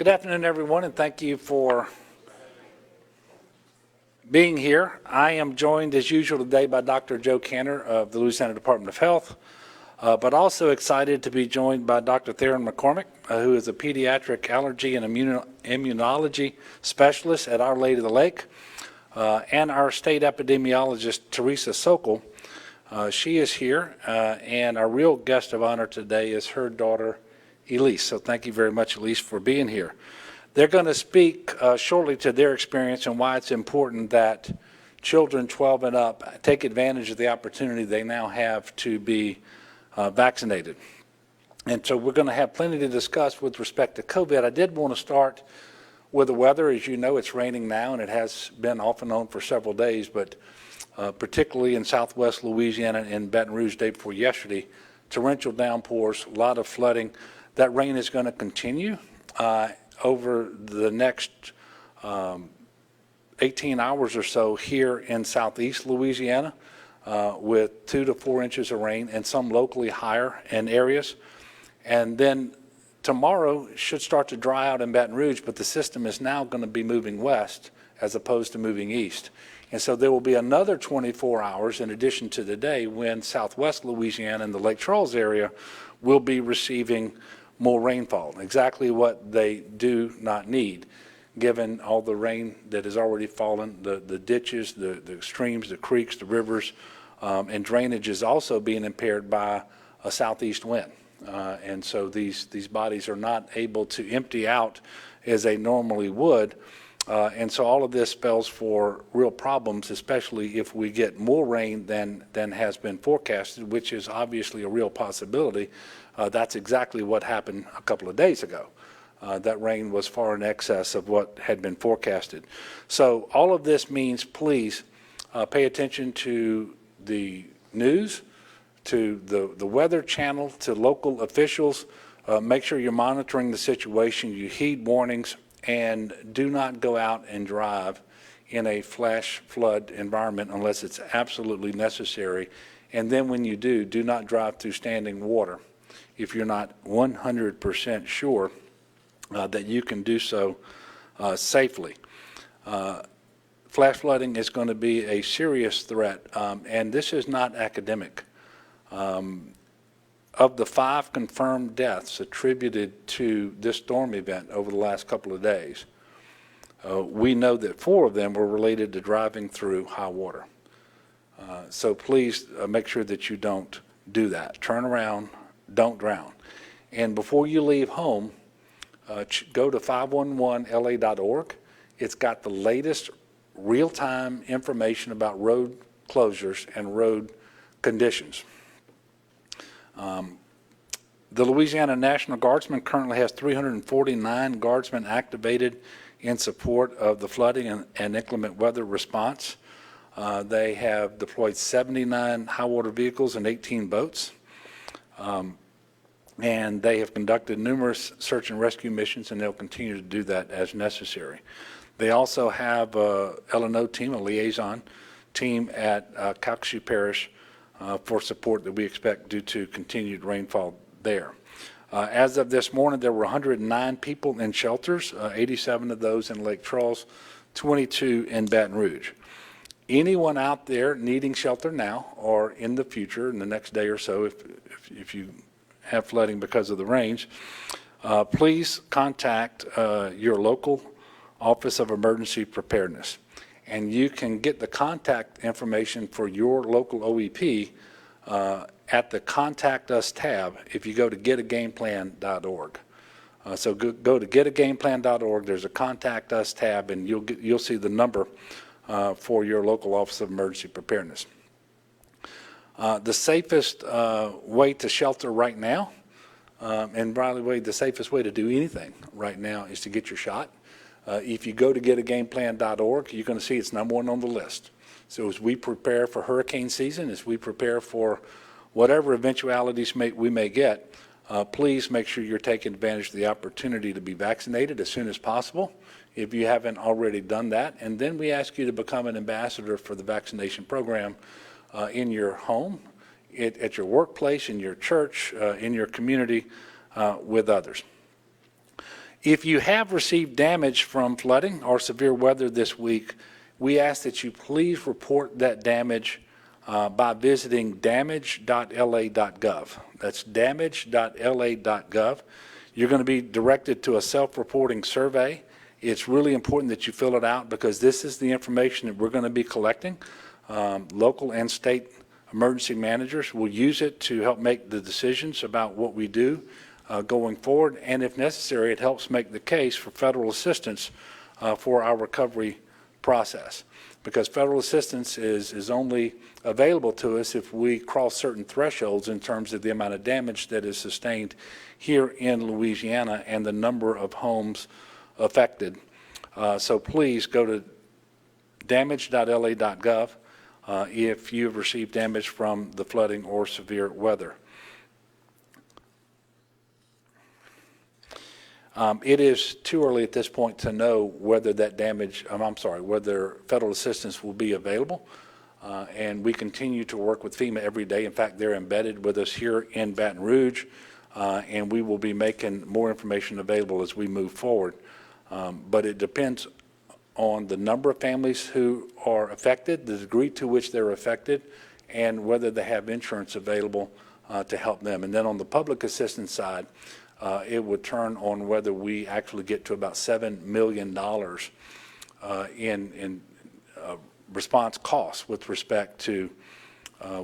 Good afternoon, everyone, and thank you for being here. I am joined, as usual, today by Dr. Joe Cantor of the Louisiana Department of Health, but also excited to be joined by Dr. Theron Mccormick, who is a pediatric allergy and immunology specialist at Our Lady of the Lake, and our state epidemiologist, Teresa Sokol. She is here, and our real guest of honor today is her daughter, Elise. So thank you very much, Elise, for being here. They're going to speak shortly to their experience and why it's important that children 12 and up take advantage of the opportunity they now have to be vaccinated. And so we're going to have plenty to discuss with respect to COVID. I did want to start with the weather. As you know, it's raining now, and it has been off and on for several days, but particularly in southwest Louisiana and Baton Rouge day before yesterday, torrential downpours, a lot of flooding. That rain is going to continue over the next 18 hours or so here in southeast Louisiana with 2 to 4 inches of rain and some locally higher in areas. And then tomorrow should start to dry out in Baton Rouge, but the system is now going to be moving west as opposed to moving east. And so there will be another 24 hours in addition to the day when southwest Louisiana and the Lake Charles area will be receiving more rainfall, exactly what they do not need, given all the rain that has already fallen, the ditches, the streams, the creeks, the rivers, and drainage is also being impaired by a southeast wind. And so these bodies are not able to empty out as they normally would. And so all of this spells for real problems, especially if we get more rain than has been forecasted, which is obviously a real possibility. That's exactly what happened a couple of days ago. That rain was far in excess of what had been forecasted. So all of this means, please pay attention to the news, to the weather channel, to local officials. Make sure you're monitoring the situation, you heed warnings, and do not go out and drive in a flash flood environment unless it's absolutely necessary. And then when you do not drive through standing water if you're not 100% sure that you can do so safely. Flash flooding is going to be a serious threat, and this is not academic. Of the 5 confirmed deaths attributed to this storm event over the last couple of days, we know that 4 of them were related to driving through high water. So please make sure that you don't do that. Turn around, don't drown. And before you leave home, go to 511la.org. It's got the latest real-time information about road closures and road conditions. The Louisiana National Guardsmen currently has 349 guardsmen activated in support of the flooding and inclement weather response. They have deployed 79 high-water vehicles and 18 boats. And they have conducted numerous search and rescue missions, and they'll continue to do that as necessary. They also have a L&O team, a liaison team at Calcasieu Parish for support that we expect due to continued rainfall there. As of this morning, there were 109 people in shelters, 87 of those in Lake Charles, 22 in Baton Rouge. Anyone out there needing shelter now or in the future, in the next day or so, if you have flooding because of the rains, please contact your local Office of Emergency Preparedness. And you can get the contact information for your local OEP at the Contact Us tab if you go to getagameplan.org. So go to getagameplan.org. There's a Contact Us tab, and you'll see the number for your local Office of Emergency Preparedness. The safest way to shelter right now, and by the way, the safest way to do anything right now is to get your shot. If you go to getagameplan.org, you're going to see it's #1 on the list. So as we prepare for hurricane season, as we prepare for whatever eventualities we may get, please make sure you're taking advantage of the opportunity to be vaccinated as soon as possible if you haven't already done that. And then we ask you to become an ambassador for the vaccination program in your home, at your workplace, in your church, in your community, with others. If you have received damage from flooding or severe weather this week, we ask that you please report that damage by visiting damage.la.gov. That's damage.la.gov. You're going to be directed to a self-reporting survey. It's really important that you fill it out because this is the information that we're going to be collecting. Local and state emergency managers will use it to help make the decisions about what we do going forward, and if necessary, it helps make the case for federal assistance for our recovery process, because federal assistance is only available to us if we cross certain thresholds in terms of the amount of damage that is sustained here in Louisiana and the number of homes affected. So please go to damage.la.gov if you have received damage from the flooding or severe weather. It is too early at this point to know whether that damage, whether federal assistance will be available. And we continue to work with FEMA every day. In fact, they're embedded with us here in Baton Rouge, and we will be making more information available as we move forward. But it depends on the number of families who are affected, the degree to which they're affected, and whether they have insurance available to help them. And then on the public assistance side, it would turn on whether we actually get to about $7 million in response costs with respect to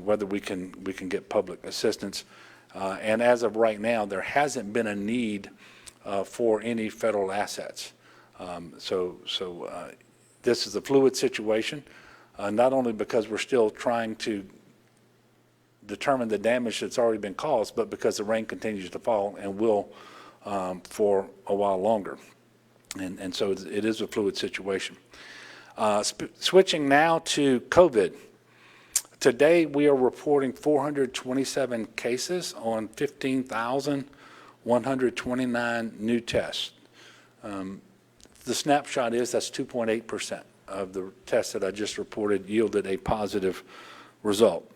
whether we can get public assistance. And as of right now, there hasn't been a need for any federal assets. This is a fluid situation, not only because we're still trying to determine the damage that's already been caused, but because the rain continues to fall and will for a while longer. And so it is a fluid situation. Switching now to COVID. Today we are reporting 427 cases on 15,129 new tests. The snapshot is that's 2.8% of the tests that I just reported yielded a positive result.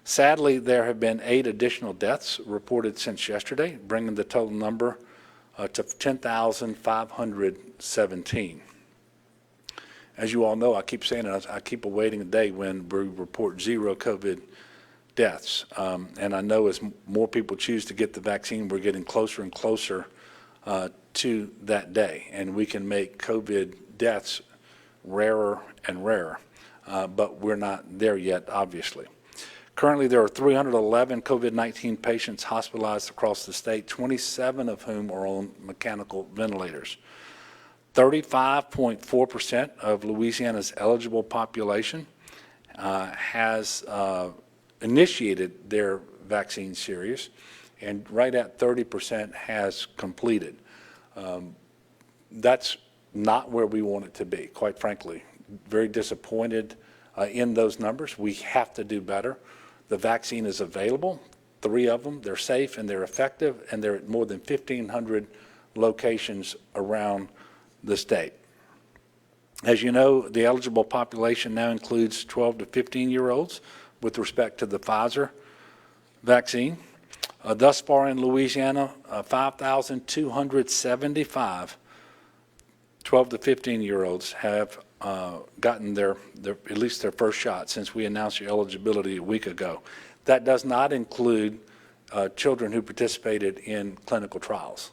Sadly, there have been 8 additional deaths reported since yesterday, bringing the total number to 10,517. As you all know, I keep saying it, I keep awaiting a day when we report 0 COVID deaths. And I know as more people choose to get the vaccine, we're getting closer and closer to that day. And we can make COVID deaths rarer and rarer. But we're not there yet, obviously. Currently, there are 311 COVID-19 patients hospitalized across the state, 27 of whom are on mechanical ventilators. 35.4% of Louisiana's eligible population has initiated their vaccine series, and right at 30% has completed. That's not where we want it to be, quite frankly. Very disappointed in those numbers. We have to do better. The vaccine is available, 3 of them. They're safe and they're effective, and they're at more than 1,500 locations around the state. As you know, the eligible population now includes 12 to 15-year-olds with respect to the Pfizer vaccine. Thus far in Louisiana, 5,275 12 to 15-year-olds have gotten at least their first shot since we announced your eligibility a week ago. That does not include children who participated in clinical trials.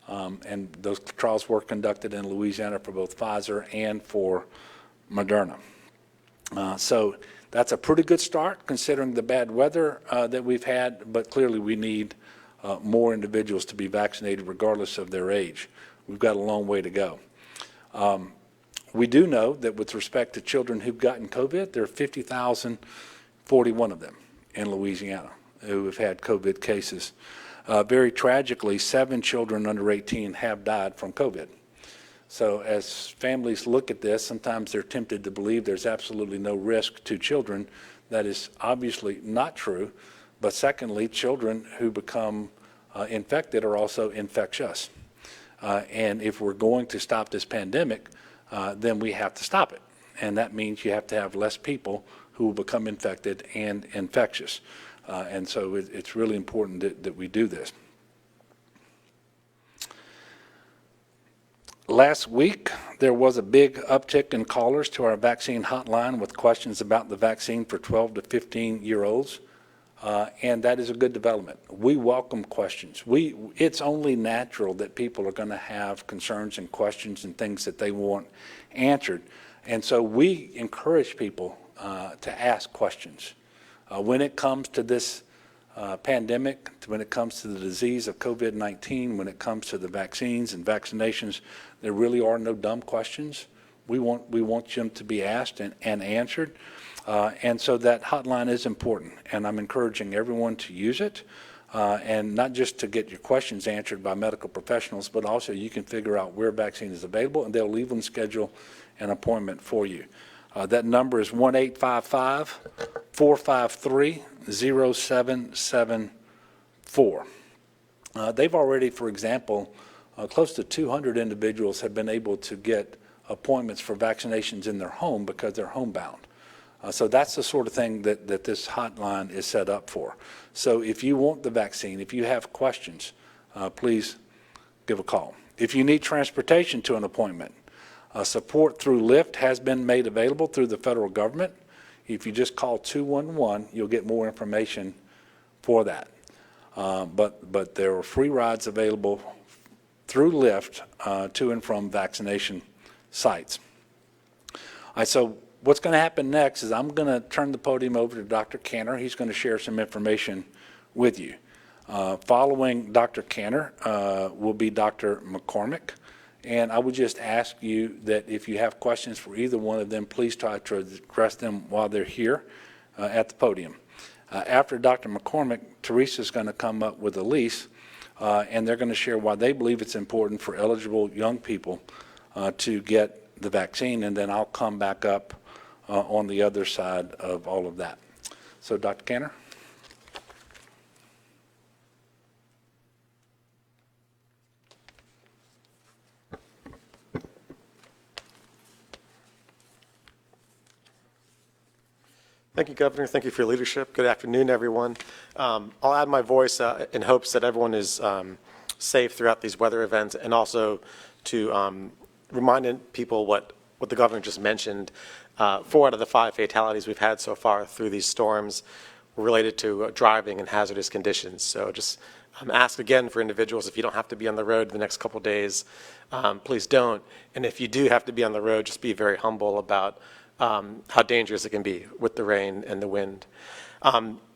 And those trials were conducted in Louisiana for both Pfizer and for Moderna. So that's a pretty good start considering the bad weather that we've had, but clearly we need more individuals to be vaccinated regardless of their age. We've got a long way to go. We do know that with respect to children who've gotten COVID, there are 50,041 of them in Louisiana who have had COVID cases. Very tragically, 7 children under 18 have died from COVID. So as families look at this, sometimes they're tempted to believe there's absolutely no risk to children. That is obviously not true. But secondly, children who become infected are also infectious. And if we're going to stop this pandemic, then we have to stop it. And that means you have to have less people who will become infected and infectious. And so it's really important that we do this. Last week, there was a big uptick in callers to our vaccine hotline with questions about the vaccine for 12 to 15-year-olds, and that is a good development. We welcome questions. It's only natural that people are going to have concerns and questions and things that they want answered, and so we encourage people to ask questions. When it comes to this pandemic, when it comes to the disease of COVID-19, when it comes to the vaccines and vaccinations, there really are no dumb questions. We want them to be asked and answered. And so that hotline is important, and I'm encouraging everyone to use it, and not just to get your questions answered by medical professionals, but also you can figure out where vaccine is available, and they'll even schedule an appointment for you. That number is 1-855-453-0774. They've already, for example, close to 200 individuals have been able to get appointments for vaccinations in their home because they're homebound. So that's the sort of thing that this hotline is set up for. So if you want the vaccine, if you have questions, please give a call. If you need transportation to an appointment, support through Lyft has been made available through the federal government. If you just call 211, you'll get more information for that. But there are free rides available through Lyft to and from vaccination sites. All right, so what's going to happen next is I'm going to turn the podium over to Dr. Cantor. He's going to share some information with you. Following Dr. Cantor will be Dr. Mccormick. And I would just ask you that if you have questions for either one of them, please try to address them while they're here at the podium. After Dr. McCormick, Teresa's going to come up with Elise, and they're going to share why they believe it's important for eligible young people to get the vaccine, and then I'll come back up on the other side of all of that. So, Dr. Cantor. Thank you, Governor. Thank you for your leadership. Good afternoon, everyone. I'll add my voice in hopes that everyone is safe throughout these weather events, and also to remind people what the Governor just mentioned. 4 out of the 5 fatalities we've had so far through these storms were related to driving in hazardous conditions. So just ask again for individuals, if you don't have to be on the road the next couple days, please don't. And if you do have to be on the road, just be very humble about how dangerous it can be with the rain and the wind.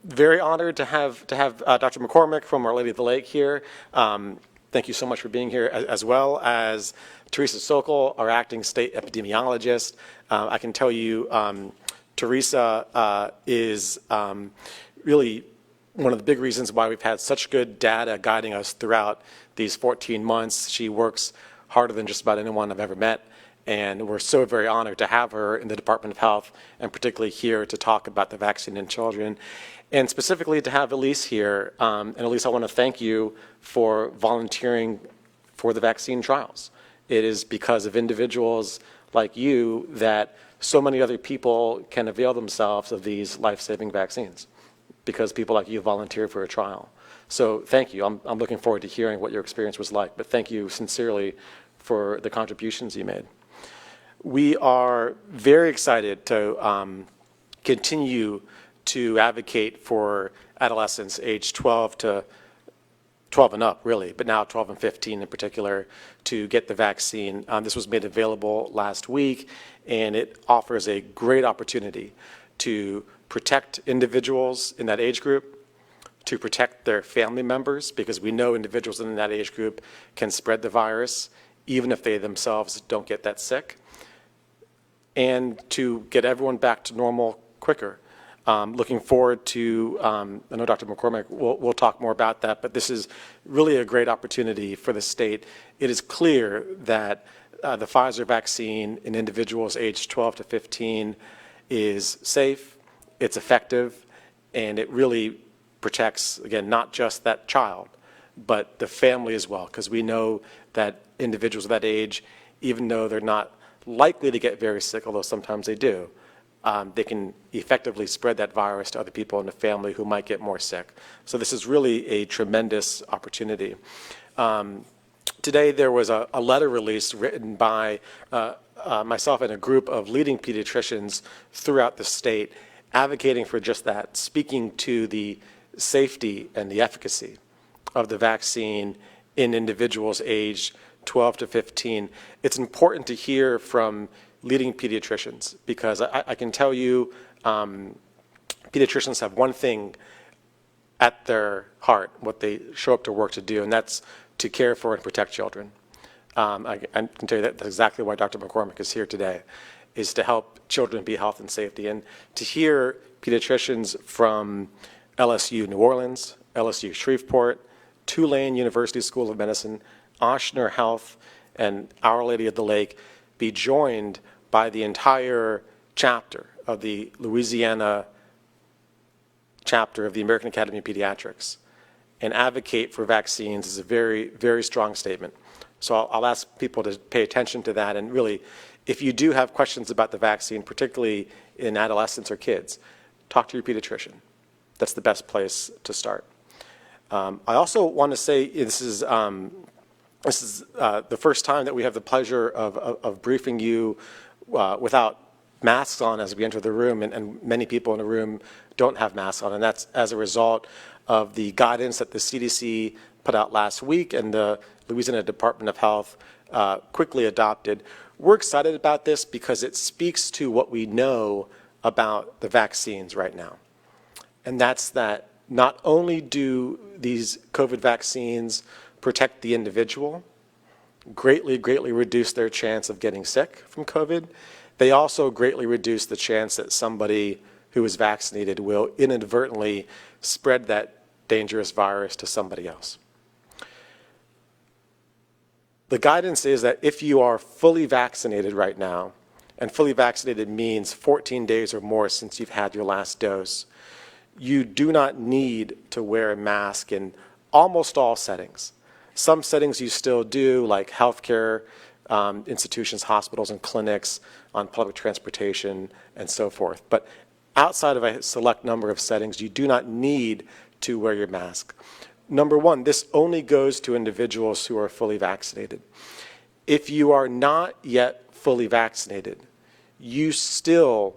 Very honored to have Dr. McCormick from Our Lady of the Lake here. Thank you so much for being here, as well as Teresa Sokol, our acting state epidemiologist. I can tell you Teresa is really one of the big reasons why we've had such good data guiding us throughout these 14 months. She works harder than just about anyone I've ever met. And we're so very honored to have her in the Department of Health, and particularly here to talk about the vaccine in children. And specifically to have Elise here. And Elise, I want to thank you for volunteering for the vaccine trials. It is because of individuals like you that so many other people can avail themselves of these life-saving vaccines, because people like you volunteered for a trial. So thank you. I'm looking forward to hearing what your experience was like, but thank you sincerely for the contributions you made. We are very excited to continue to advocate for adolescents age 12 and up, really, but now 12 and 15 in particular, to get the vaccine. This was made available last week, and it offers a great opportunity to protect individuals in that age group, to protect their family members, because we know individuals in that age group can spread the virus, even if they themselves don't get that sick, and to get everyone back to normal quicker. Looking forward to, I know Dr. McCormick will talk more about that, but this is really a great opportunity for the state. It is clear that the Pfizer vaccine in individuals aged 12 to 15 is safe, it's effective, and it really protects, again, not just that child, but the family as well, because we know that individuals of that age, even though they're not likely to get very sick, although sometimes they do, they can effectively spread that virus to other people in the family who might get more sick. So this is really a tremendous opportunity. Today there was a letter released written by myself and a group of leading pediatricians throughout the state advocating for just that, speaking to the safety and the efficacy of the vaccine in individuals aged 12 to 15. It's important to hear from leading pediatricians because I can tell you pediatricians have one thing at their heart, what they show up to work to do, and that's to care for and protect children. I can tell you that's exactly why Dr. Mccormick is here today, is to help children be health and safety. And to hear pediatricians from LSU New Orleans, LSU Shreveport, Tulane University School of Medicine, Ochsner Health, and Our Lady of the Lake be joined by the entire chapter of the Louisiana chapter of the American Academy of Pediatrics and advocate for vaccines is a very, very strong statement. So I'll ask people to pay attention to that. And really, if you do have questions about the vaccine, particularly in adolescents or kids, talk to your pediatrician. That's the best place to start. I also want to say this is the first time that we have the pleasure of briefing you without masks on as we enter the room, and many people in the room don't have masks on, and that's as a result of the guidance that the CDC put out last week and the Louisiana Department of Health quickly adopted. We're excited about this because it speaks to what we know about the vaccines right now, and that's that not only do these COVID vaccines protect the individual, greatly reduce their chance of getting sick from COVID, they also greatly reduce the chance that somebody who is vaccinated will inadvertently spread that dangerous virus to somebody else. The guidance is that if you are fully vaccinated right now, and fully vaccinated means 14 days or more since you've had your last dose, you do not need to wear a mask in almost all settings. Some settings you still do, like healthcare institutions, hospitals and clinics, on public transportation, and so forth. But outside of a select number of settings, you do not need to wear your mask. Number one, this only goes to individuals who are fully vaccinated. If you are not yet fully vaccinated, you still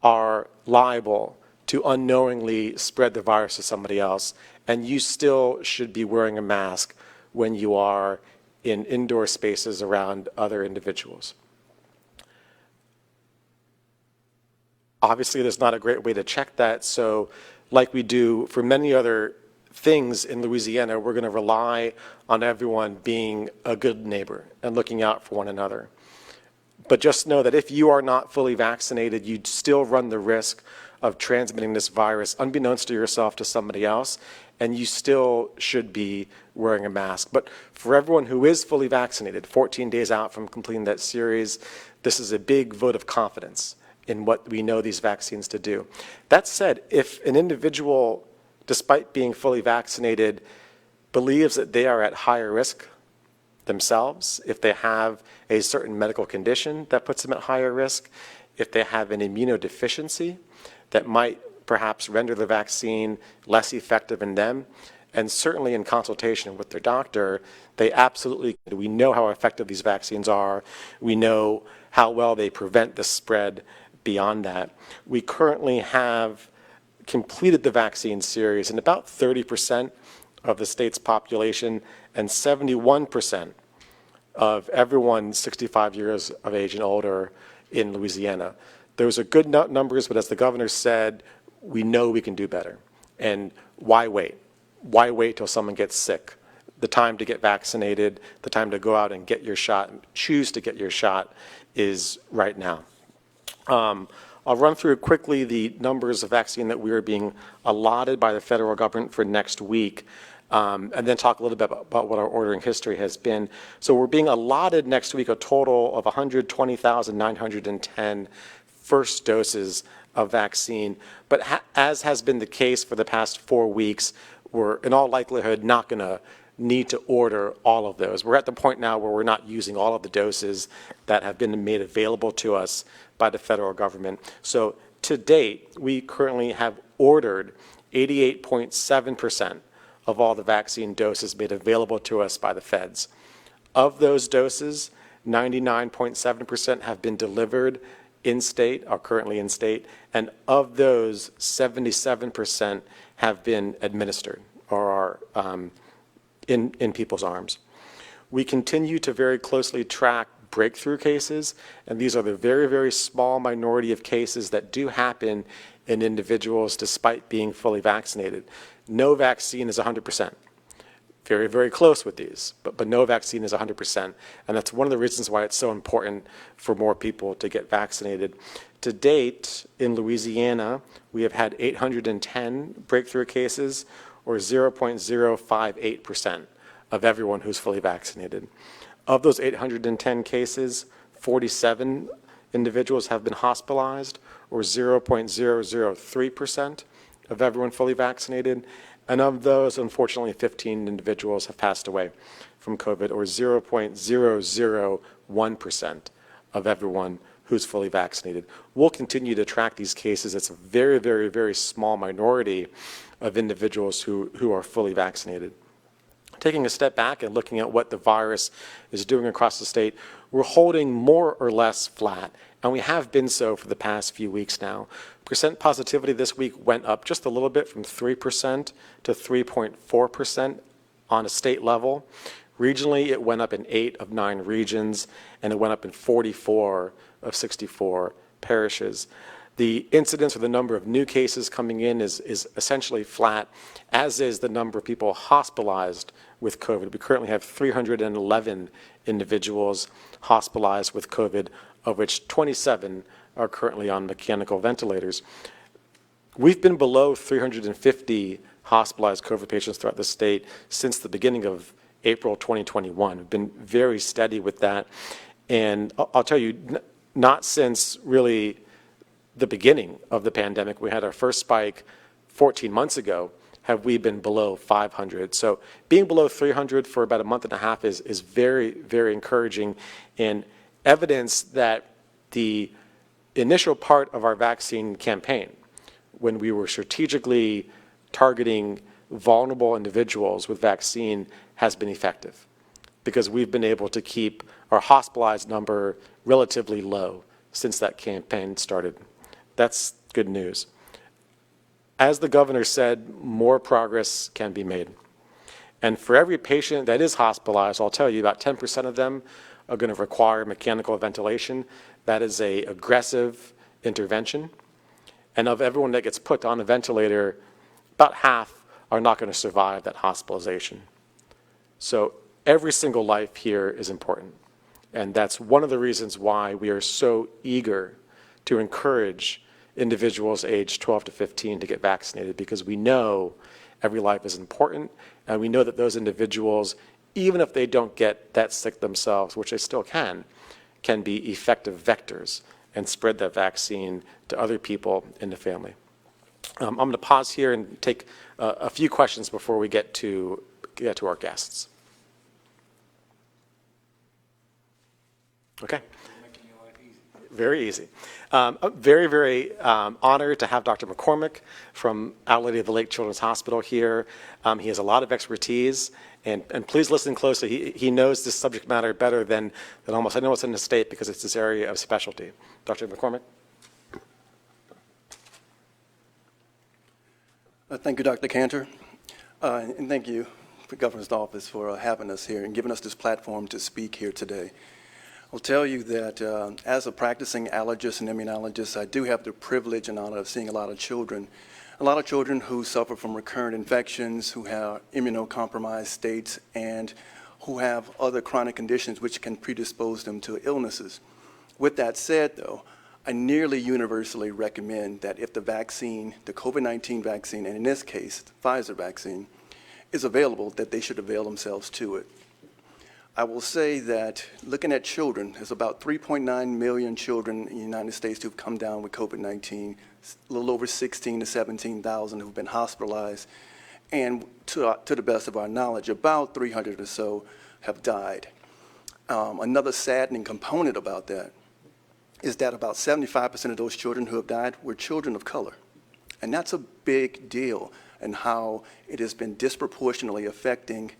are liable to unknowingly spread the virus to somebody else, and you still should be wearing a mask when you are in indoor spaces around other individuals. Obviously, there's not a great way to check that, so like we do for many other things in Louisiana, we're going to rely on everyone being a good neighbor and looking out for one another. But just know that if you are not fully vaccinated, you still run the risk of transmitting this virus unbeknownst to yourself to somebody else, and you still should be wearing a mask. But for everyone who is fully vaccinated, 14 days out from completing that series, this is a big vote of confidence in what we know these vaccines to do. That said, if an individual, despite being fully vaccinated, believes that they are at higher risk themselves, if they have a certain medical condition that puts them at higher risk, if they have an immunodeficiency that might perhaps render the vaccine less effective in them, and certainly in consultation with their doctor, they absolutely, we know how effective these vaccines are, we know how well they prevent the spread beyond that. We currently have completed the vaccine series in about 30% of the state's population and 71% of everyone 65 years of age and older in Louisiana. Those are good numbers, but as the governor said, we know we can do better. And why wait? Why wait till someone gets sick? The time to get vaccinated, the time to go out and get your shot, choose to get your shot, is right now. I'll run through quickly the numbers of vaccine that we are being allotted by the federal government for next week, and then talk a little bit about what our ordering history has been. So we're being allotted next week a total of 120,910 first doses of vaccine. But as has been the case for the past 4 weeks, we're in all likelihood not going to need to order all of those. We're at the point now where we're not using all of the doses that have been made available to us by the federal government. So to date, we currently have ordered 88.7% of all the vaccine doses made available to us by the feds. Of those doses, 99.7% have been delivered in-state, are currently in-state, and of those, 77% have been administered or are in people's arms. We continue to very closely track breakthrough cases, and these are the very, very small minority of cases that do happen in individuals despite being fully vaccinated. No vaccine is 100%. Very, very close with these, but no vaccine is 100%. And that's one of the reasons why it's so important for more people to get vaccinated. To date, in Louisiana, we have had 810 breakthrough cases, or 0.058% of everyone who's fully vaccinated. Of those 810 cases, 47 individuals have been hospitalized, or 0.003% of everyone fully vaccinated. And of those, unfortunately, 15 individuals have passed away from COVID, or 0.001% of everyone who's fully vaccinated. We'll continue to track these cases. It's a very, very, very small minority of individuals who are fully vaccinated. Taking a step back and looking at what the virus is doing across the state, we're holding more or less flat, and we have been so for the past few weeks now. Percent positivity this week went up just a little bit from 3% to 3.4% on a state level. Regionally, it went up in 8 of 9 regions, and it went up in 44 of 64 parishes. The incidence or the number of new cases coming in is essentially flat, as is the number of people hospitalized with COVID. We currently have 311 individuals hospitalized with COVID, of which 27 are currently on mechanical ventilators. We've been below 350 hospitalized COVID patients throughout the state since the beginning of April 2021. We've been very steady with that. And I'll tell you, not since really the beginning of the pandemic, we had our first spike 14 months ago, have we been below 500. So being below 300 for about a month and a half is very, very encouraging, and evidence that the initial part of our vaccine campaign, when we were strategically targeting vulnerable individuals with vaccine, has been effective, because we've been able to keep our hospitalized number relatively low since that campaign started. That's good news. As the governor said, more progress can be made. And for every patient that is hospitalized, I'll tell you, about 10% of them are going to require mechanical ventilation. That is an aggressive intervention. And of everyone that gets put on a ventilator, about half are not going to survive that hospitalization. So every single life here is important. And that's one of the reasons why we are so eager to encourage individuals aged 12 to 15 to get vaccinated, because we know every life is important, and we know that those individuals, even if they don't get that sick themselves, which they still can be effective vectors and spread that vaccine to other people in the family. I'm going to pause here and take a few questions before we get to our guests. Okay. Very easy. Very, very honored to have Dr. Mccormick from Our Lady of the Lake Children's Hospital here. He has a lot of expertise, and please listen closely. He knows this subject matter better than almost anyone else in the state, because it's his area of specialty. Dr. McCormick. Thank you, Dr. Cantor, and thank you, the Governor's Office, for having us here and giving us this platform to speak here today. I'll tell you that as a practicing allergist and immunologist, I do have the privilege and honor of seeing a lot of children who suffer from recurrent infections, who have immunocompromised states, and who have other chronic conditions which can predispose them to illnesses. With that said, though, I nearly universally recommend that if the vaccine, the COVID-19 vaccine, and in this case, the Pfizer vaccine, is available, that they should avail themselves to it. I will say that looking at children, there's about 3.9 million children in the United States who've come down with COVID-19, a little over 16 to 17,000 who've been hospitalized, and to the best of our knowledge, about 300 or so have died. Another saddening component about that is that about 75% of those children who have died were children of color. And that's a big deal. and how it has been disproportionately affecting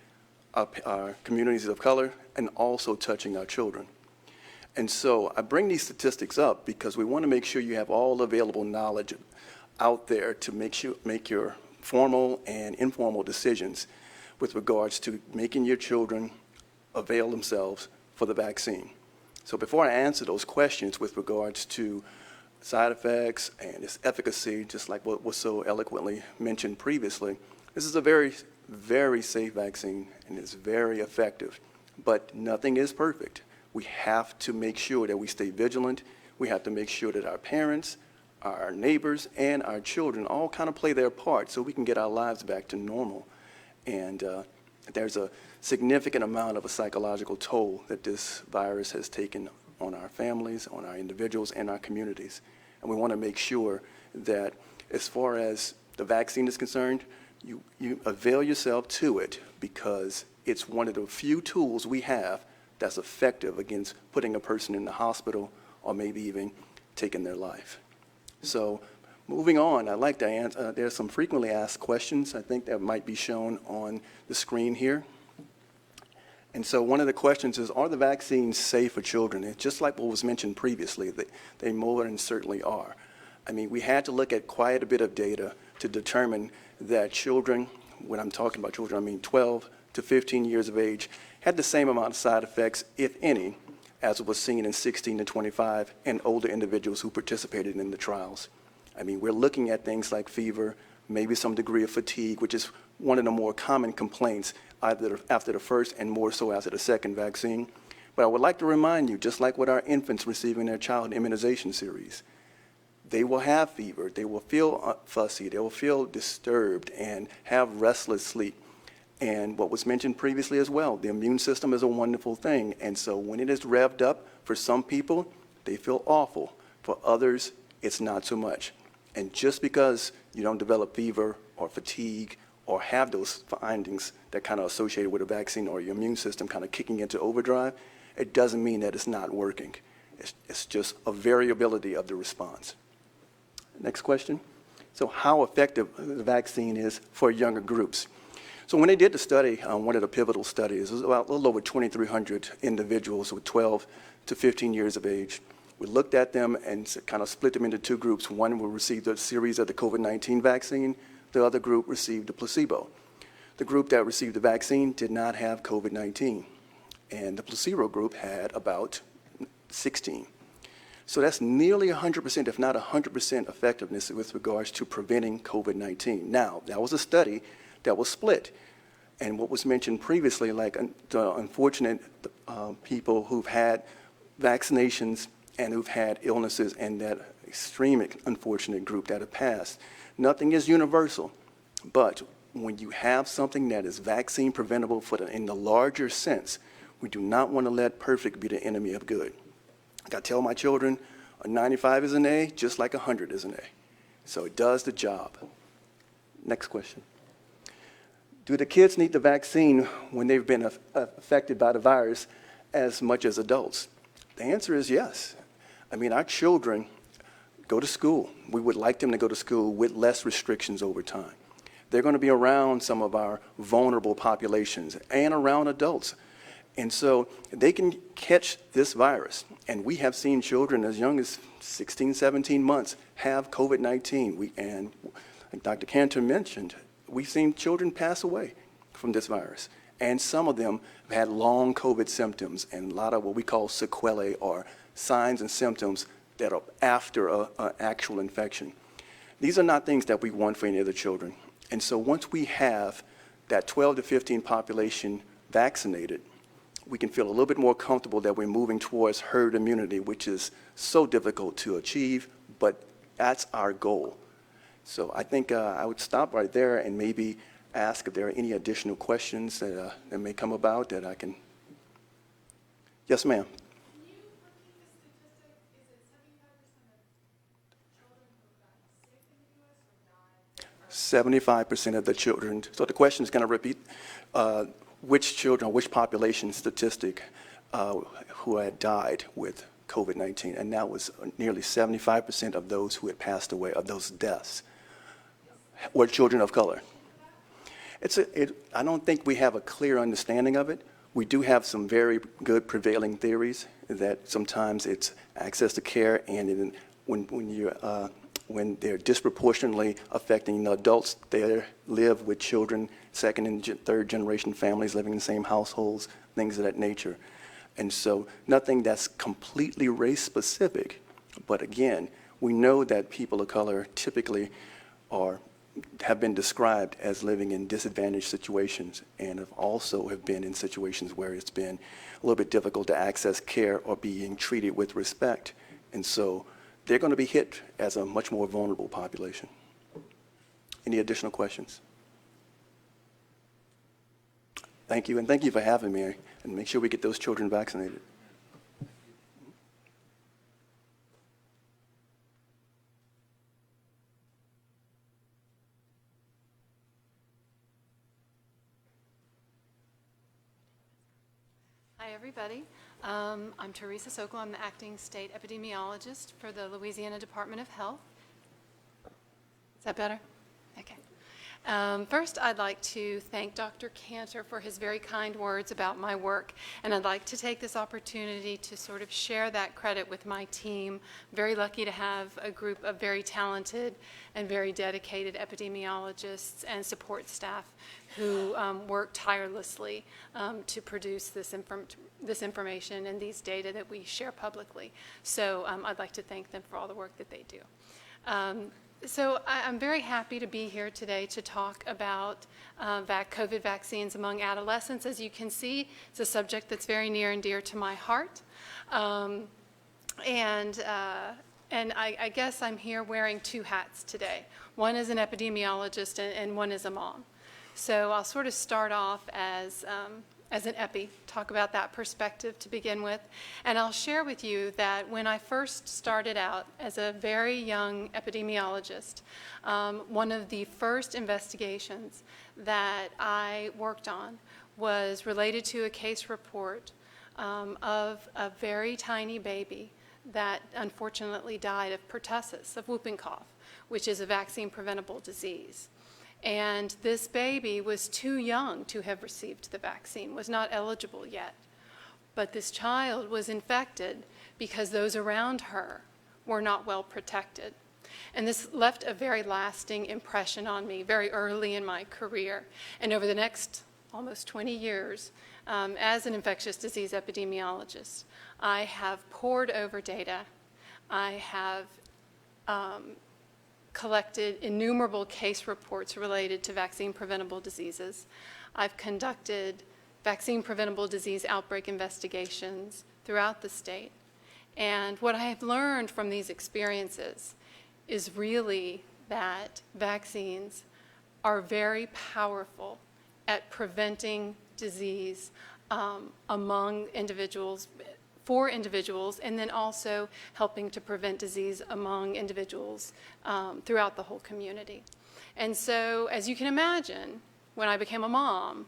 our communities of color and also touching our children. And so I bring these statistics up because we want to make sure you have all available knowledge out there to make your formal and informal decisions with regards to making your children avail themselves for the vaccine. So before I answer those questions with regards to side effects and its efficacy, just like what was so eloquently mentioned previously, this is a very, very safe vaccine and it's very effective, but nothing is perfect. We have to make sure that we stay vigilant. We have to make sure that our parents, our neighbors, and our children all kind of play their part so we can get our lives back to normal. And there's a significant amount of a psychological toll that this virus has taken on our families, on our individuals, and our communities. And we want to make sure that as far as the vaccine is concerned, you avail yourself to it because it's one of the few tools we have that's effective against putting a person in the hospital or maybe even taking their life. So moving on, I'd like to answer, there's some frequently asked questions I think that might be shown on the screen here. And so one of the questions is, are the vaccines safe for children? And just like what was mentioned previously, they more than certainly are. I mean, we had to look at quite a bit of data to determine that children, when I'm talking about children, I mean 12 to 15 years of age, had the same amount of side effects, if any, as was seen in 16 to 25 and older individuals who participated in the trials. I mean, we're looking at things like fever, maybe some degree of fatigue, which is one of the more common complaints either after the first and more so after the second vaccine. But I would like to remind you, just like with our infants receiving their child immunization series, they will have fever, they will feel fussy, they will feel disturbed and have restless sleep. And what was mentioned previously as well, the immune system is a wonderful thing. And so when it is revved up, for some people, they feel awful. For others, it's not so much. And just because you don't develop fever or fatigue or have those findings that kind of associated with a vaccine or your immune system kind of kicking into overdrive, it doesn't mean that it's not working. It's just a variability of the response. Next question. So how effective the vaccine is for younger groups? So when they did the study, one of the pivotal studies, it was about a little over 2,300 individuals with 12 to 15 years of age. We looked at them and kind of split them into two groups. One will receive a series of the COVID-19 vaccine. The other group received the placebo. The group that received the vaccine did not have COVID-19, and the placebo group had about 16. So that's nearly 100%, if not 100% effectiveness with regards to preventing COVID-19. Now, that was a study that was split. And what was mentioned previously, like the unfortunate people who've had vaccinations and who've had illnesses and that extreme unfortunate group that have passed. Nothing is universal, but when you have something that is vaccine preventable in the larger sense, we do not want to let perfect be the enemy of good. Like I tell my children, a 95 is an A, just like 100 is an A. So it does the job. Next question. Do the kids need the vaccine when they've been affected by the virus as much as adults? The answer is yes. I mean, our children go to school. We would like them to go to school with less restrictions over time. They're going to be around some of our vulnerable populations and around adults. And so they can catch this virus. And we have seen children as young as 16, 17 months have COVID-19. And like Dr. Cantor mentioned, we've seen children pass away from this virus. And some of them have had long COVID symptoms and a lot of what we call sequelae or signs and symptoms that are after an actual infection. These are not things that we want for any of the children. And so once we have that 12 to 15 population vaccinated, we can feel a little bit more comfortable that we're moving towards herd immunity, which is so difficult to achieve, but that's our goal. So I think I would stop right there and maybe ask if there are any additional questions that may come about that I can. Yes, ma'am. Can you repeat the statistic? Is it 75% of children who have gotten sick in the U.S. or died? 75% of the children. So the question is going to repeat which children, which population statistic who had died with COVID-19, and that was nearly 75% of those who had passed away, of those deaths, Or children of color. I don't think we have a clear understanding of it. We do have some very good prevailing theories that sometimes it's access to care, and when they're disproportionately affecting the adults, they live with children, second and third generation families living in the same households, things of that nature. And so nothing that's completely race specific, but again, we know that people of color typically have been described as living in disadvantaged situations, and have been in situations where it's been a little bit difficult to access care or being treated with respect. And so they're going to be hit as a much more vulnerable population. Any additional questions? Thank you, and thank you for having me, and make sure we get those children vaccinated. Hi, everybody. I'm Teresa Sokol. I'm the acting state epidemiologist for the Louisiana Department of Health. Is that better? Okay. First, I'd like to thank Dr. Cantor for his very kind words about my work, and I'd like to take this opportunity to sort of share that credit with my team. Very lucky to have a group of very talented and very dedicated epidemiologists and support staff who work tirelessly to produce this information and these data that we share publicly. So I'd like to thank them for all the work that they do. So I'm very happy to be here today to talk about COVID vaccines among adolescents. As you can see, it's a subject that's very near and dear to my heart. And I guess I'm here wearing two hats today. One is an epidemiologist and one is a mom. So I'll sort of start off as an epi, talk about that perspective to begin with. And I'll share with you that when I first started out as a very young epidemiologist, one of the first investigations that I worked on was related to a case report of a very tiny baby that unfortunately died of pertussis, of whooping cough, which is a vaccine-preventable disease. And this baby was too young to have received the vaccine, was not eligible yet. But this child was infected because those around her were not well protected. And this left a very lasting impression on me very early in my career. And over the next almost 20 years, as an infectious disease epidemiologist, I have pored over data. I have collected innumerable case reports related to vaccine-preventable diseases. I've conducted vaccine-preventable disease outbreak investigations throughout the state. And what I have learned from these experiences is really that vaccines are very powerful at preventing disease among individuals, for individuals, and then also helping to prevent disease among individuals throughout the whole community. And so, as you can imagine, when I became a mom,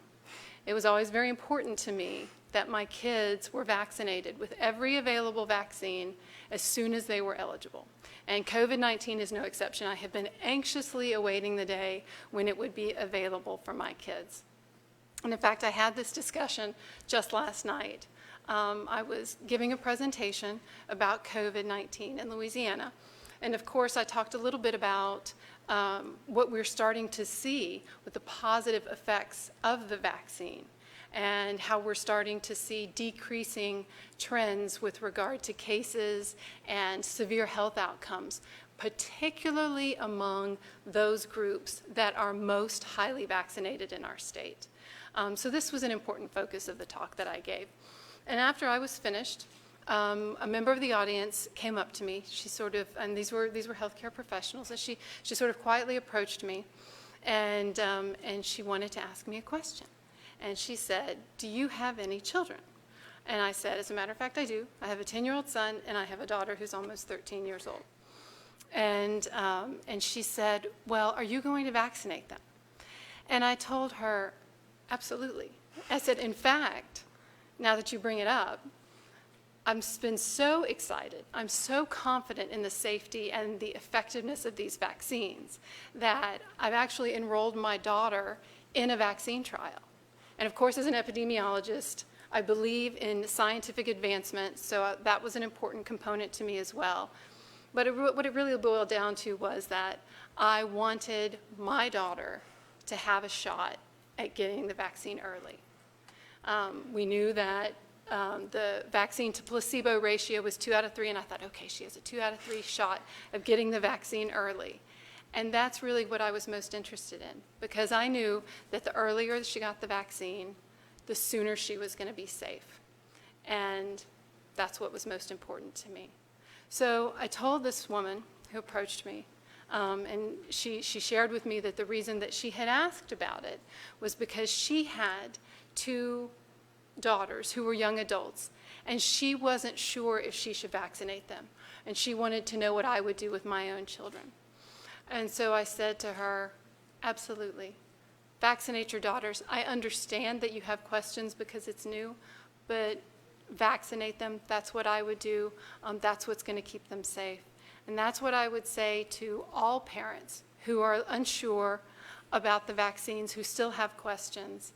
it was always very important to me that my kids were vaccinated with every available vaccine as soon as they were eligible. And COVID-19 is no exception. I have been anxiously awaiting the day when it would be available for my kids. And in fact, I had this discussion just last night. I was giving a presentation about COVID-19 in Louisiana. And of course, I talked a little bit about what we're starting to see with the positive effects of the vaccine and how we're starting to see decreasing trends with regard to cases and severe health outcomes, particularly among those groups that are most highly vaccinated in our state. So this was an important focus of the talk that I gave. And after I was finished, a member of the audience came up to me. She sort of, and these were healthcare professionals, and she sort of quietly approached me, and she wanted to ask me a question. And she said, "Do you have any children?" And I said, "As a matter of fact, I do. I have a 10-year-old son, and I have a daughter who's almost 13 years old." And she said, "Well, are you going to vaccinate them?" And I told her, "Absolutely." I said, "In fact, now that you bring it up, I've been so excited. I'm so confident in the safety and the effectiveness of these vaccines that I've actually enrolled my daughter in a vaccine trial. And of course, as an epidemiologist, I believe in scientific advancement, so that was an important component to me as well. But what it really boiled down to was that I wanted my daughter to have a shot at getting the vaccine early. We knew that the vaccine to placebo ratio was 2 out of 3, and I thought, okay, she has a 2 out of 3 shot of getting the vaccine early. And that's really what I was most interested in, because I knew that the earlier she got the vaccine, the sooner she was going to be safe. And that's what was most important to me. So I told this woman who approached me, and she shared with me that the reason that she had asked about it was because she had 2 daughters who were young adults, and she wasn't sure if she should vaccinate them. And she wanted to know what I would do with my own children. And so I said to her, absolutely, vaccinate your daughters. I understand that you have questions because it's new, but vaccinate them. That's what I would do. That's what's going to keep them safe. And that's what I would say to all parents who are unsure about the vaccines, who still have questions.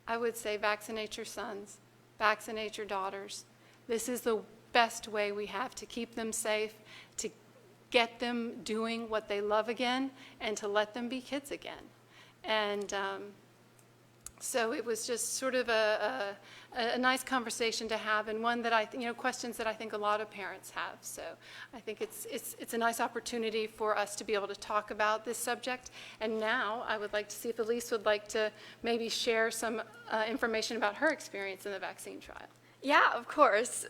I would say vaccinate your sons, vaccinate your daughters. This is the best way we have to keep them safe, to get them doing what they love again, and to let them be kids again. And so it was just sort of a nice conversation to have, and one that questions that I think a lot of parents have. So I think it's a nice opportunity for us to be able to talk about this subject. And now I would like to see if Elise would like to maybe share some information about her experience in the vaccine trial. Yeah, of course.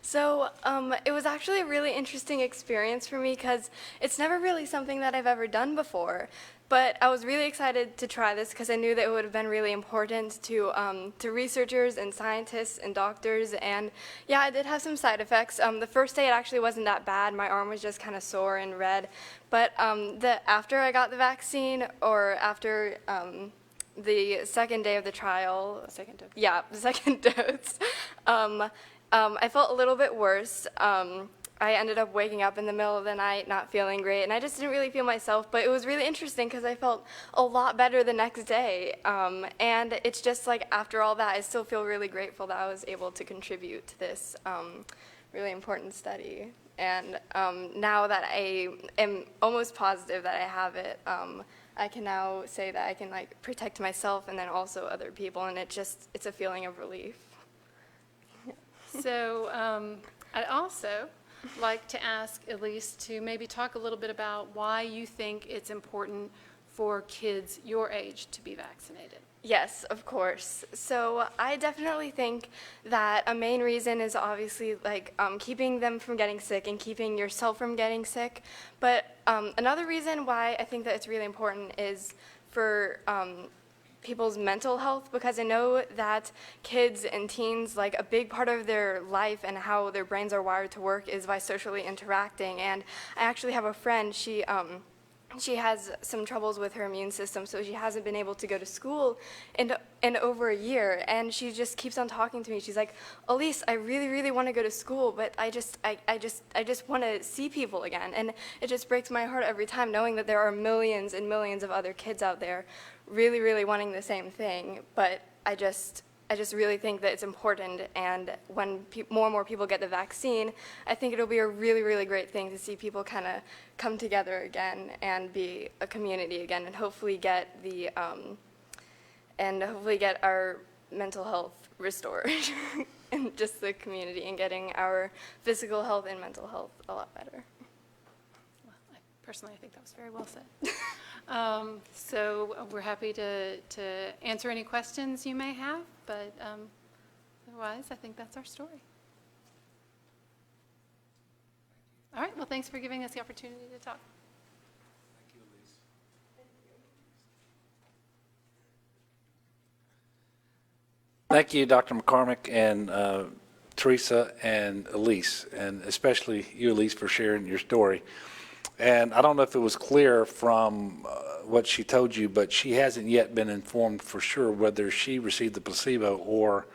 So it was actually a really interesting experience for me because it's never really something that I've ever done before. But I was really excited to try this because I knew that it would have been really important to researchers and scientists and doctors. And yeah, I did have some side effects. The first day it actually wasn't that bad. My arm was just kind of sore and red. But after I got the vaccine, or after the second day of the trial, Second dose. Yeah, the second dose, I felt a little bit worse. I ended up waking up in the middle of the night not feeling great, and I just didn't really feel myself, but it was really interesting because I felt a lot better the next day. And it's just like after all that, I still feel really grateful that I was able to contribute to this really important study. And now that I am almost positive that I have it, I can now say that I can protect myself and then also other people, and it's a feeling of relief. So I'd also like to ask Elise to maybe talk a little bit about why you think it's important for kids your age to be vaccinated. Yes, of course. So I definitely think that a main reason is obviously keeping them from getting sick and keeping yourself from getting sick. But another reason why I think that it's really important is for people's mental health, because I know that kids and teens, a big part of their life and how their brains are wired to work is by socially interacting. And I actually have a friend, she has some troubles with her immune system, so she hasn't been able to go to school in over a year, and she just keeps on talking to me. She's like, Elise, I really, really want to go to school, but I just want to see people again. And it just breaks my heart every time knowing that there are millions and millions of other kids out there really, really wanting the same thing. But I just really think that it's important, and when more and more people get the vaccine, I think it'll be a really, really great thing to see people kind of come together again and be a community again, and hopefully get our mental health restored in just the community, and getting our physical health and mental health a lot better. Well, personally, I think that was very well said. So we're happy to answer any questions you may have, but otherwise, I think that's our story. All right, well, thanks for giving us the opportunity to talk. Thank you, Elise. Thank you, Dr. McCormick and Teresa and Elise, and especially you, Elise, for sharing your story. And I don't know if it was clear from what she told you, but she hasn't yet been informed for sure whether she received the placebo or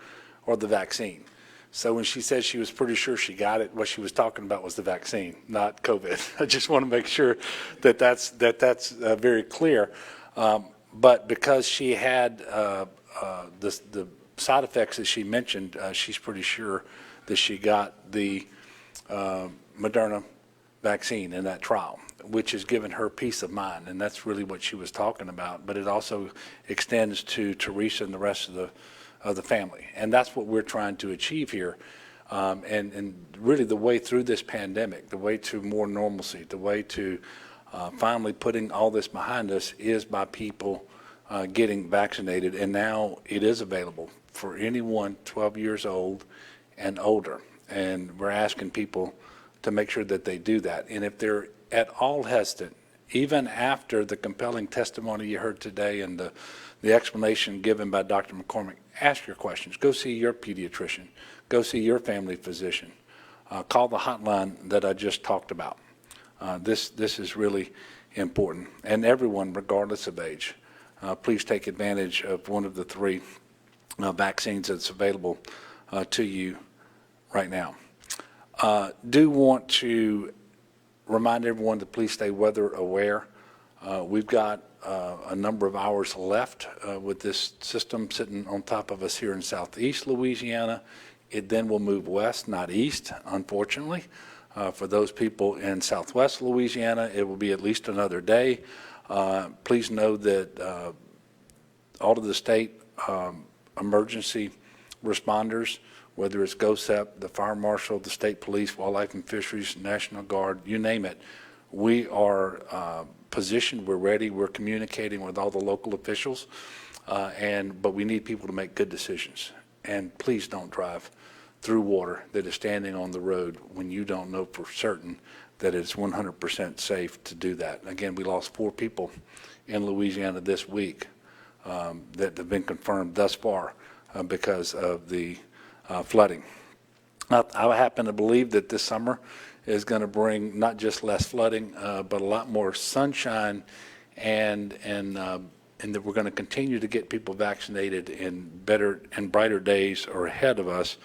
the vaccine. So when she said she was pretty sure she got it, what she was talking about was the vaccine, not COVID. I just want to make sure that that's very clear. But because she had the side effects that she mentioned, she's pretty sure that she got the Moderna vaccine in that trial, which has given her peace of mind, and that's really what she was talking about. But it also extends to Teresa and the rest of the family, and that's what we're trying to achieve here. And really the way through this pandemic, the way to more normalcy, the way to finally putting all this behind us is by people getting vaccinated, and now it is available for anyone 12 years old and older, and we're asking people to make sure that they do that. And if they're at all hesitant, even after the compelling testimony you heard today and the explanation given by Dr. McCormick, ask your questions. Go see your pediatrician. Go see your family physician. Call the hotline that I just talked about. This is really important. And everyone, regardless of age, please take advantage of one of the three vaccines that's available to you right now. Do want to remind everyone to please stay weather aware. We've got a number of hours left with this system sitting on top of us here in southeast Louisiana. It then will move west, not east, unfortunately. For those people in southwest Louisiana, it will be at least another day. Please know that all of the state emergency responders, whether it's GOSEP, the Fire Marshal, the State Police, Wildlife and Fisheries, National Guard, you name it, we are positioned, we're ready, we're communicating with all the local officials, but we need people to make good decisions. And please don't drive through water that is standing on the road when you don't know for certain that it's 100% safe to do that. Again, we lost 4 people in Louisiana this week that have been confirmed thus far because of the flooding. I happen to believe that this summer is going to bring not just less flooding, but a lot more sunshine, and that we're going to continue to get people vaccinated, and better and brighter days are ahead of us.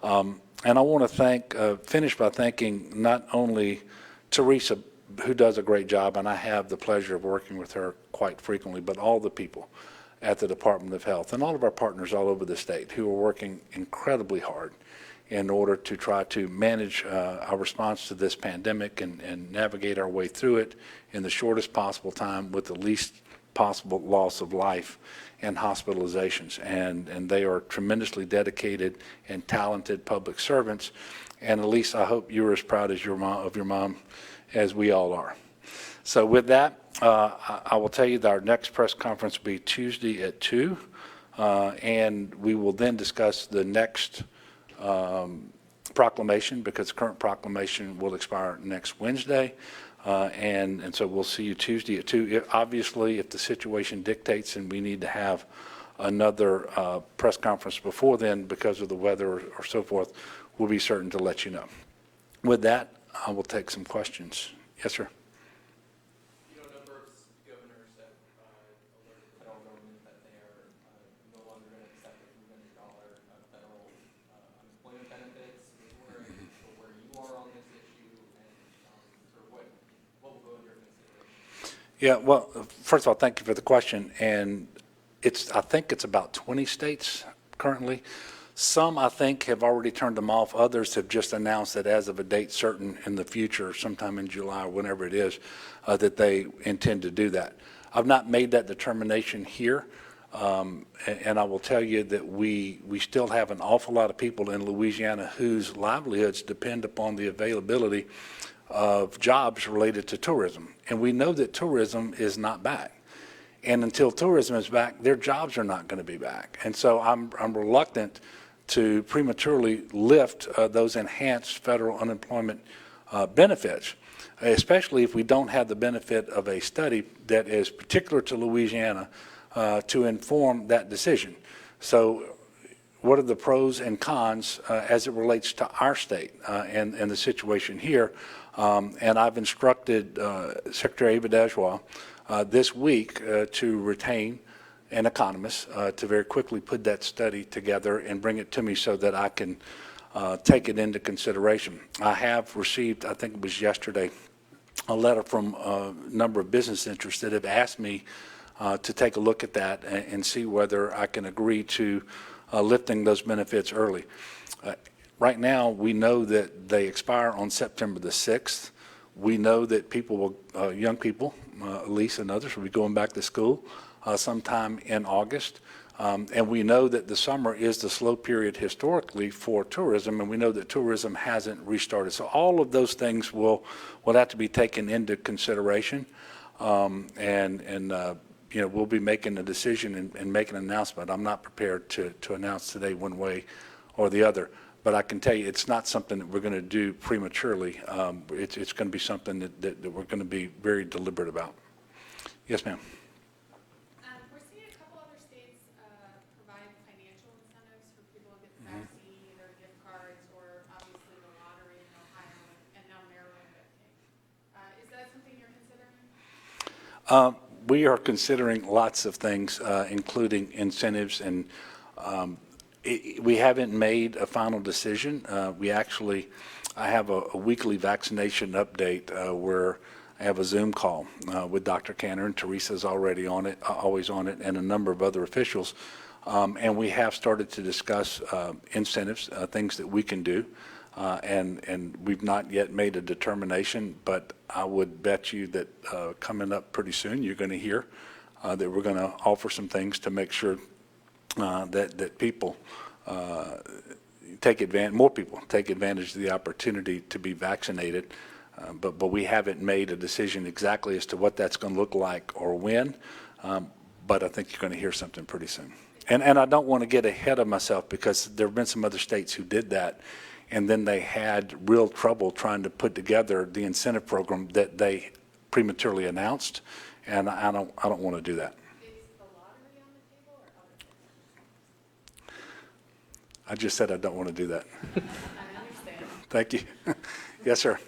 And I want to finish by thanking not only Teresa, who does a great job, and I have the pleasure of working with her quite frequently, but all the people at the Department of Health and all of our partners all over the state who are working incredibly hard in order to try to manage our response to this pandemic and navigate our way through it in the shortest possible time with the least possible loss of life and hospitalizations. And they are tremendously dedicated and talented public servants. And Elise, I hope you're as proud as your mom as we all are. So with that, I will tell you that our next press conference will be Tuesday at 2, and we will then discuss the next proclamation, because the current proclamation will expire next Wednesday. And so we'll see you Tuesday at 2. Obviously, if the situation dictates and we need to have another press conference before then because of the weather or so forth, we'll be certain to let you know. With that, I will take some questions. Yes, sir. You know, a number of governors have alerted the federal government that they are no longer going to accept the $300 federal unemployment benefits. I was wondering where you are on this issue and sort of what will go into your consideration. Yeah, well, first of all, thank you for the question. And I think it's about 20 states currently. Some, I think, have already turned them off. Others have just announced that as of a date certain in the future, sometime in July or whenever it is, that they intend to do that. I've not made that determination here, and I will tell you that we still have an awful lot of people in Louisiana whose livelihoods depend upon the availability of jobs related to tourism. And we know that tourism is not back. And until tourism is back, their jobs are not going to be back. And so I'm reluctant to prematurely lift those enhanced federal unemployment benefits, especially if we don't have the benefit of a study that is particular to Louisiana to inform that decision. So what are the pros and cons as it relates to our state and the situation here? And I've instructed Secretary Epidemiologist this week to retain an economist to very quickly put that study together and bring it to me so that I can take it into consideration. I have received, I think it was yesterday, a letter from a number of business interests that have asked me to take a look at that and see whether I can agree to lifting those benefits early. Right now, we know that they expire on September the 6th. We know that people will, young people, Elise and others, will be going back to school sometime in August. And we know that the summer is the slow period historically for tourism, and we know that tourism hasn't restarted. So all of those things will have to be taken into consideration. You know, we'll be making a decision and making an announcement. I'm not prepared to announce today one way or the other. But I can tell you, it's not something that we're going to do prematurely. It's going to be something that we're going to be very deliberate about. Yes, ma'am. We're seeing a couple other states provide financial incentives for people to get the vaccine, either gift cards or obviously the lottery in Ohio and now Maryland, I think. Is that something you're considering? We are considering lots of things, including incentives, and we haven't made a final decision. I have a weekly vaccination update where I have a Zoom call with Dr. Cantor, and Teresa's already on it, always on it, and a number of other officials. And we have started to discuss incentives, things that we can do. And we've not yet made a determination, but I would bet you that coming up pretty soon, you're going to hear that we're going to offer some things to make sure that people more people take advantage of the opportunity to be vaccinated. But we haven't made a decision exactly as to what that's going to look like or when. But I think you're going to hear something pretty soon. And I don't want to get ahead of myself, because there have been some other states who did that, and then they had real trouble trying to put together the incentive program that they prematurely announced, and I don't want to do that. Is the lottery on the table or other things? I just said I don't want to do that. I understand. Thank you. Yes, sir.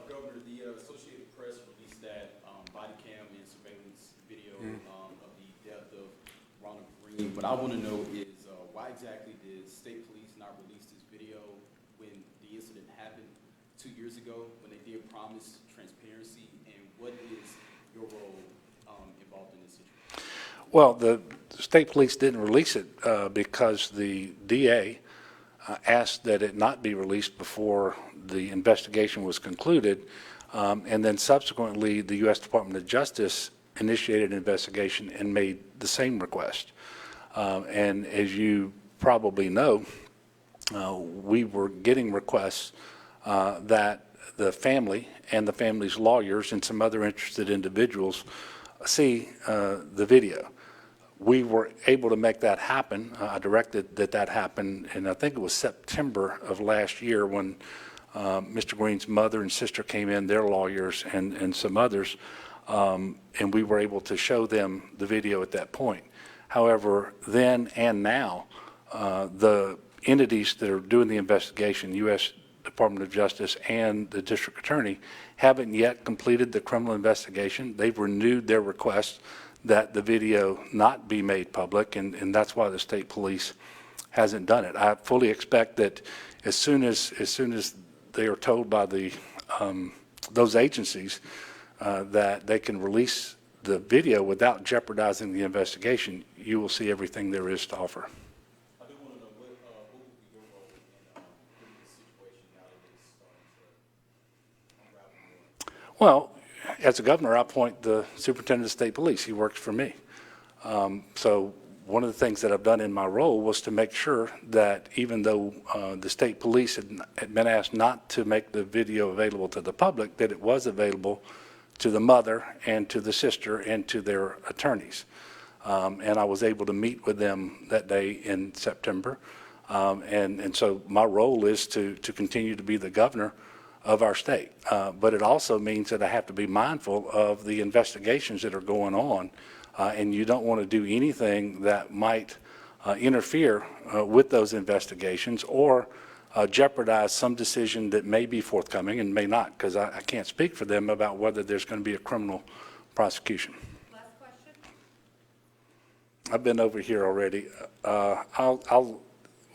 Governor, the Associated Press released that body cam and surveillance video of the death of Ronald Green. What I want to know is why exactly did state police not release this video when the incident happened 2 years ago, when they did promise transparency, and what is your role involved in this situation? Well, the state police didn't release it because the DA asked that it not be released before the investigation was concluded, and then subsequently the U.S. Department of Justice initiated an investigation and made the same request. And as you probably know, we were getting requests that the family and the family's lawyers and some other interested individuals see the video. We were able to make that happen. I directed that happen, and I think it was September of last year when Mr. Green's mother and sister came in, their lawyers and some others, and we were able to show them the video at that point. However, then and now, the entities that are doing the investigation, U.S. Department of Justice and the district attorney, haven't yet completed the criminal investigation. They've renewed their request that the video not be made public, and that's why the state police hasn't done it. I fully expect that as soon as they are told by those agencies that they can release the video without jeopardizing the investigation, you will see everything there is to offer. I do want to know what would be your role in this situation now that it's starting to unravel more? Well, as a governor, I appoint the superintendent of state police. He works for me. So one of the things that I've done in my role was to make sure that even though the state police had been asked not to make the video available to the public, that it was available to the mother and to the sister and to their attorneys. And I was able to meet with them that day in September. And so my role is to continue to be the governor of our state. But it also means that I have to be mindful of the investigations that are going on. And you don't want to do anything that might interfere with those investigations or jeopardize some decision that may be forthcoming and may not, because I can't speak for them about whether there's going to be a criminal prosecution. Last question? I've been over here already.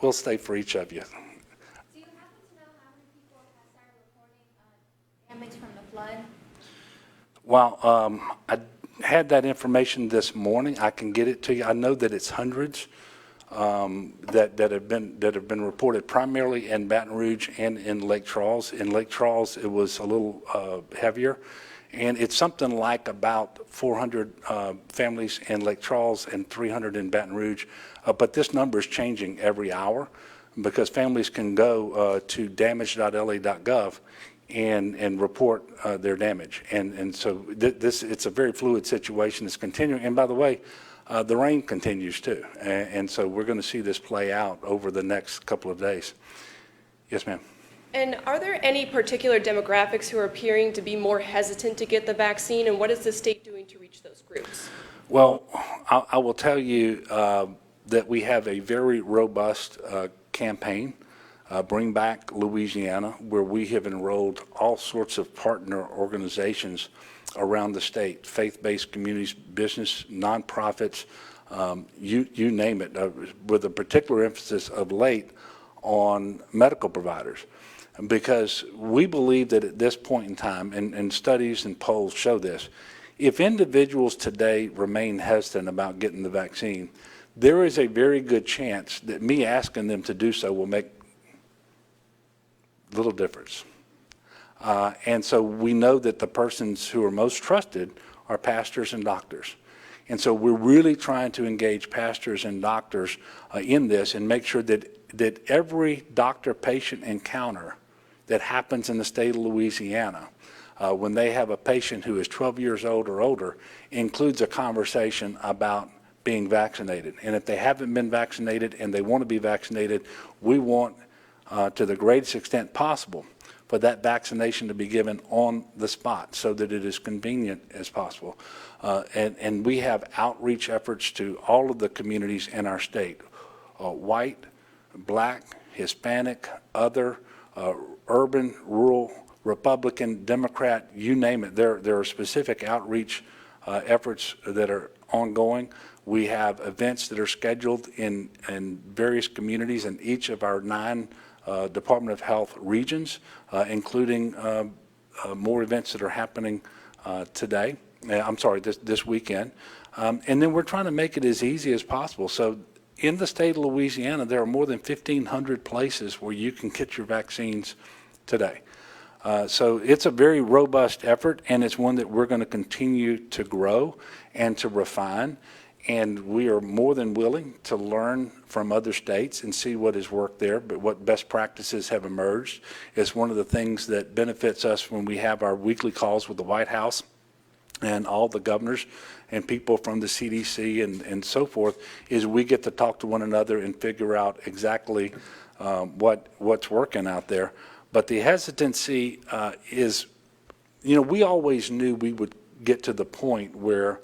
We'll stay for each of you. damage from the flood? Well, I had that information this morning. I can get it to you. I know that it's hundreds that have been reported primarily in Baton Rouge and in Lake Charles. In Lake Charles, it was a little heavier, and it's something like about 400 families in Lake Charles and 300 in Baton Rouge. But this number is changing every hour because families can go to damage.la.gov and report their damage. And so it's a very fluid situation. It's continuing. And by the way, the rain continues too. And so we're going to see this play out over the next couple of days. Yes, ma'am. And are there any particular demographics who are appearing to be more hesitant to get the vaccine, and what is the state doing to reach those groups? Well, I will tell you that we have a very robust campaign, Bring Back Louisiana, where we have enrolled all sorts of partner organizations around the state, faith-based communities, business, nonprofits, you name it, with a particular emphasis of late on medical providers. Because we believe that at this point in time, and studies and polls show this, if individuals today remain hesitant about getting the vaccine, there is a very good chance that me asking them to do so will make little difference. And so we know that the persons who are most trusted are pastors and doctors. And so we're really trying to engage pastors and doctors in this and make sure that every doctor-patient encounter that happens in the state of Louisiana, when they have a patient who is 12 years old or older, includes a conversation about being vaccinated. And if they haven't been vaccinated and they want to be vaccinated, we want, to the greatest extent possible, for that vaccination to be given on the spot so that it is convenient as possible. And we have outreach efforts to all of the communities in our state, white, black, Hispanic, other, urban, rural, Republican, Democrat, you name it. There are specific outreach efforts that are ongoing. We have events that are scheduled in various communities in each of our 9 Department of Health regions, including more events that are happening today. I'm sorry, this weekend. And then we're trying to make it as easy as possible. So in the state of Louisiana, there are more than 1,500 places where you can get your vaccines today. So it's a very robust effort, and it's one that we're going to continue to grow and to refine. And we are more than willing to learn from other states and see what has worked there, but what best practices have emerged. It's one of the things that benefits us when we have our weekly calls with the White House and all the governors and people from the CDC and so forth, is we get to talk to one another and figure out exactly what's working out there. But the hesitancy is, we always knew we would get to the point where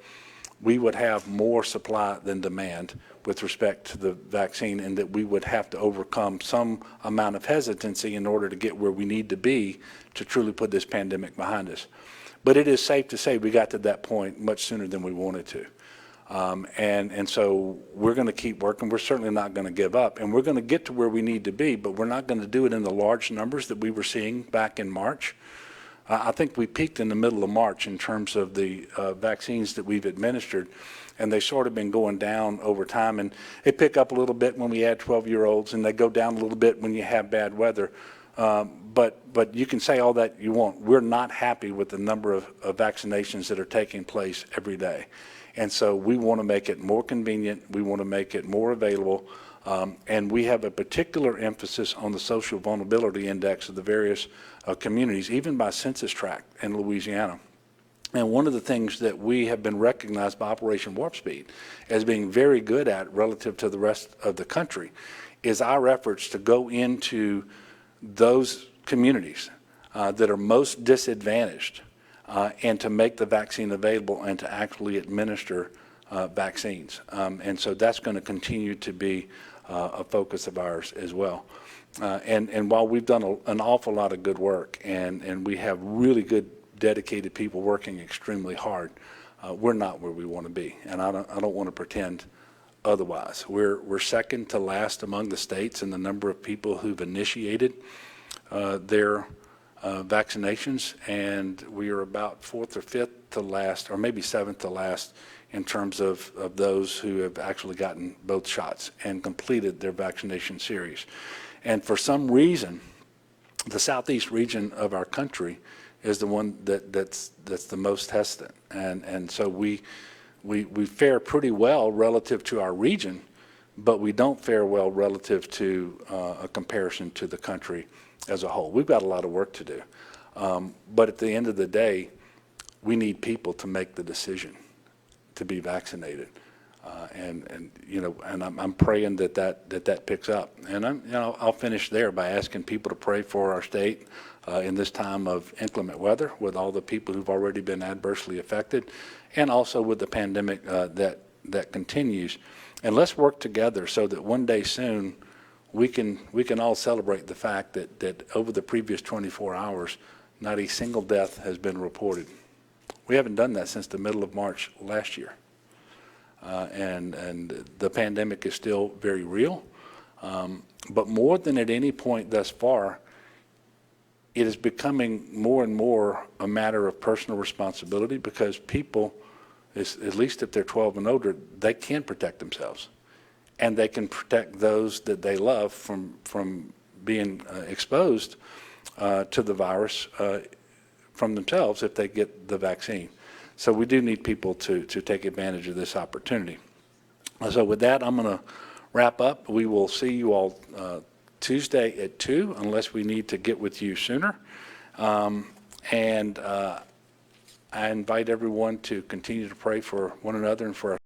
we would have more supply than demand with respect to the vaccine, and that we would have to overcome some amount of hesitancy in order to get where we need to be to truly put this pandemic behind us. But it is safe to say we got to that point much sooner than we wanted to. And so we're going to keep working. We're certainly not going to give up, and we're going to get to where we need to be, but we're not going to do it in the large numbers that we were seeing back in March. I think we peaked in the middle of March in terms of the vaccines that we've administered, and they sort of been going down over time. And they pick up a little bit when we add 12-year-olds, and they go down a little bit when you have bad weather. But you can say all that you want. We're not happy with the number of vaccinations that are taking place every day. And so we want to make it more convenient. We want to make it more available. And we have a particular emphasis on the social vulnerability index of the various communities, even by census tract in Louisiana. And one of the things that we have been recognized by Operation Warp Speed as being very good at relative to the rest of the country is our efforts to go into those communities that are most disadvantaged and to make the vaccine available and to actually administer vaccines. And so that's going to continue to be a focus of ours as well. And while we've done an awful lot of good work, and we have really good dedicated people working extremely hard, we're not where we want to be. And I don't want to pretend otherwise. We're second to last among the states in the number of people who've initiated their vaccinations, and we are about fourth or fifth to last, or maybe seventh to last, in terms of those who have actually gotten both shots and completed their vaccination series. And for some reason, the southeast region of our country is the one that's the most hesitant. And so we fare pretty well relative to our region, but we don't fare well relative to a comparison to the country as a whole. We've got a lot of work to do. But at the end of the day, we need people to make the decision to be vaccinated. And I'm praying that picks up. And I'll finish there by asking people to pray for our state in this time of inclement weather, with all the people who've already been adversely affected, and also with the pandemic that continues. And let's work together so that one day soon we can all celebrate the fact that over the previous 24 hours, not a single death has been reported. We haven't done that since the middle of March last year. And the pandemic is still very real. But more than at any point thus far, it is becoming more and more a matter of personal responsibility, because people, at least if they're 12 and older, they can protect themselves. And they can protect those that they love from being exposed to the virus from themselves if they get the vaccine. So we do need people to take advantage of this opportunity. So with that, I'm going to wrap up. We will see you all Tuesday at 2, unless we need to get with you sooner. I invite everyone to continue to pray for one another and for our